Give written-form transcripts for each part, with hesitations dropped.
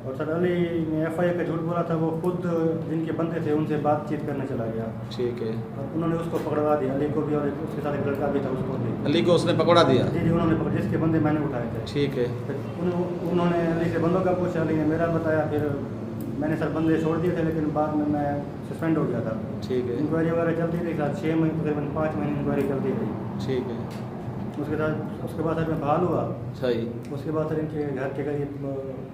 और सर अली ने FIA का झूठ बोला था, वो खुद जिनके बंदे थे उनसे बातचीत करने चला गया ठीक है। और उन्होंने उसको पकड़वा दिया, अली को भी, और उसके साथ एक लड़का भी था उसको भी। अली को उसने पकड़ा दिया? जी जी, उन्होंने पकड़, जिसके बंदे मैंने उठाए थे। ठीक है। फिर उन्होंने अली से बंदों का पूछा, अली ने मेरा बताया, फिर मैंने सर बंदे छोड़ दिए थे, लेकिन बाद में मैं सस्पेंड हो गया था। ठीक है। इंक्वायरी वगैरह चलती रही सर, 6 महीने तकरीबन 5 महीने इंक्वायरी चलती रही। ठीक है। उसके बाद सर मैं बहाल हुआ। सही। उसके बाद सर इनके घर के करीब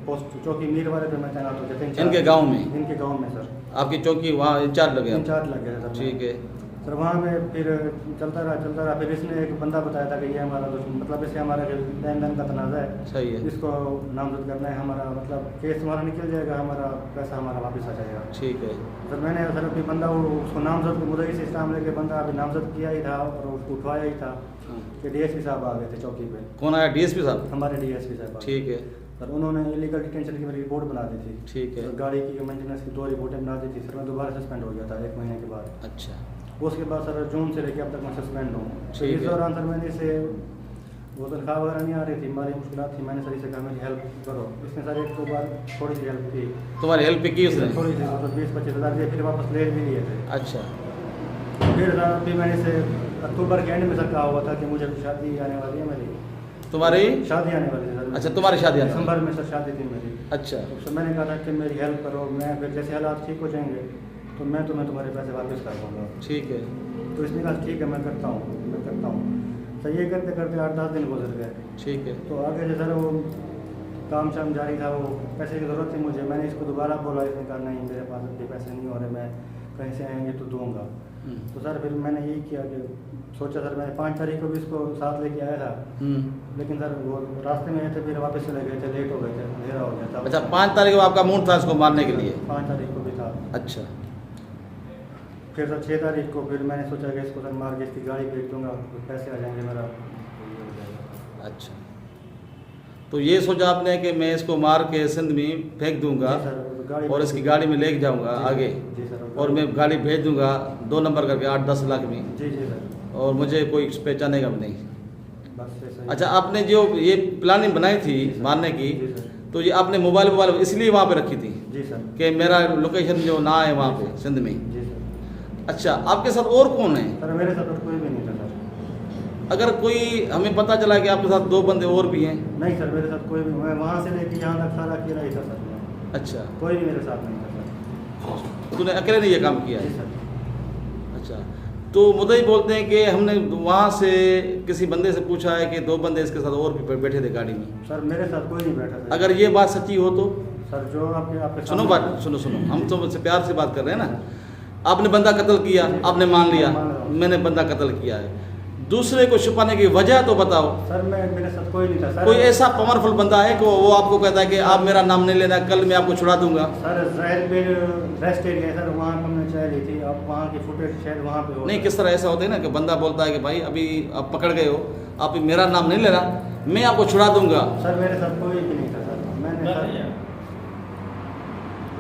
पोस्ट चौकी मीर वाले पे मैं तैनात हो गया। इनके गांव में? इनके गांव में सर। आपकी चौकी वहाँ इंचार्ज लगे? इंचार्ज लग गया सर। ठीक है सर। वहाँ में फिर चलता रहा। फिर इसने एक बंदा बताया था कि ये हमारा मतलब इससे हमारा लेन देन का तनाज़ा है। सही है। इसको नामजद करना है, हमारा मतलब केस हमारा निकल जाएगा, हमारा पैसा हमारा वापस आ जाएगा। ठीक है सर। मैंने सर अभी बंदा उसको नामजद मुद्दई से इस्लाम लेके बंदा अभी नामजद किया ही था और उसको उठवाया ही था कि DSP साहब आ गए थे चौकी पे। कौन आया? DSP साहब? हमारे DSP साहब। ठीक है सर। उन्होंने इलीगल डिटेंशन की मेरी रिपोर्ट बना दी थी। ठीक है। तो गाड़ी की मेंटेनेंस की 2 रिपोर्टें बना दी थी सर। मैं दोबारा सस्पेंड हो गया था 1 महीने के बाद। अच्छा। उसके बाद सर जून से लेके अब तक मैं सस्पेंड हूँ। ठीक इस है। दौरान सर मैंने इसे वो तनख्वाह वगैरह नहीं आ रही थी, हमारी मुश्किलात थी। मैंने सर इसे कहा मेरी हेल्प करो। इसने सर 1-2 बार थोड़ी सी हेल्प की। तुम्हारी हेल्प की उसने? थोड़ी सी, मतलब 20-25 हज़ार दिए, फिर वापस ले भी लिए थे। अच्छा। फिर सर अभी मैंने इसे अक्टूबर के एंड में सर कहा हुआ था कि मुझे शादी आने वाली है मेरी। तुम्हारी शादी आने वाली है सर। अच्छा, तुम्हारी शादी आने वाली? दिसंबर में सर शादी थी मेरी। अच्छा। तो मैंने कहा था कि मेरी हेल्प करो, मैं फिर जैसे हालात ठीक हो जाएंगे तो मैं तुम्हें तुम्हारे पैसे वापस कर दूँगा। ठीक है। तो इसने कहा ठीक है मैं करता हूँ। तो ये करते करते 8-10 दिन गुजर गए। ठीक है। तो आगे से सर वो काम शाम जारी था, वो पैसे की ज़रूरत थी मुझे। मैंने इसको दोबारा बोला, इसने कहा नहीं मेरे पास अभी पैसे नहीं हो रहे, मैं कहीं से आएंगे तो दूँगा। तो सर फिर मैंने यही किया कि सोचा सर, मैं 5 तारीख को भी इसको साथ लेके आया था, लेकिन सर वो रास्ते में थे, फिर वापस चले गए थे, लेट हो गए थे, अंधेरा हो गया था। अच्छा, 5 तारीख को आपका मूड था इसको मारने के लिए? 5 तारीख को भी था। अच्छा। फिर सर 6 तारीख को फिर मैंने सोचा कि इसको सर मार के इसकी गाड़ी बेच दूँगा, पैसे आ जाएंगे मेरा। अच्छा, तो ये सोचा आपने कि मैं इसको मार के सिंध में फेंक दूंगा और इसकी गाड़ी में लेके जाऊंगा आगे, और मैं गाड़ी भेज दूंगा 2 नंबर करके 8-10 लाख में। जी जी सर। और मुझे कोई पहचानेगा भी नहीं। बस। अच्छा, आपने जो ये प्लानिंग बनाई थी मारने की, तो ये आपने मोबाइल इसलिए वहाँ पे रखी थी? जी सर। कि मेरा लोकेशन जो ना है वहाँ पे सिंध में? जी सर। अच्छा, आपके साथ और कौन है? सर मेरे साथ कोई भी नहीं था सर। अगर कोई हमें पता चला कि आपके साथ 2 बंदे और भी हैं? नहीं सर, मेरे साथ कोई भी, मैं वहाँ से लेके यहाँ तक सारा अकेला ही था सर मैं। अच्छा, कोई भी मेरे साथ नहीं था सर। तूने अकेले ने ये काम किया है? जी सर। अच्छा, तो मुद्दई बोलते हैं कि हमने वहाँ से किसी बंदे से पूछा है कि 2 बंदे इसके साथ और भी बैठे थे गाड़ी में। सर मेरे साथ कोई नहीं बैठा था। अगर ये बात सच्ची हो तो? सर जो आपके सुनो बात, सुनो हम तो मुझसे प्यार से बात कर रहे हैं ना। आपने बंदा कत्ल किया, आपने मान लिया मैंने बंदा कत्ल किया है, दूसरे को छुपाने की वजह तो बताओ। सर मेरे साथ कोई नहीं था सर। कोई ऐसा पावरफुल बंदा है कि वो आपको कहता है कि आप मेरा नाम नहीं लेना, कल मैं आपको छुड़ा दूंगा? सर ज़ाहिर पे रेस्ट एरिया है सर, वहाँ हमने चाय ली थी। अब वहाँ की फुटेज शायद वहाँ पे हो। नहीं, किस तरह ऐसा होता है ना कि बंदा बोलता है कि भाई अभी आप पकड़ गए हो, आप मेरा नाम नहीं लेना, मैं आपको छुड़ा दूंगा। सर मेरे साथ कोई भी नहीं था सर। मैंने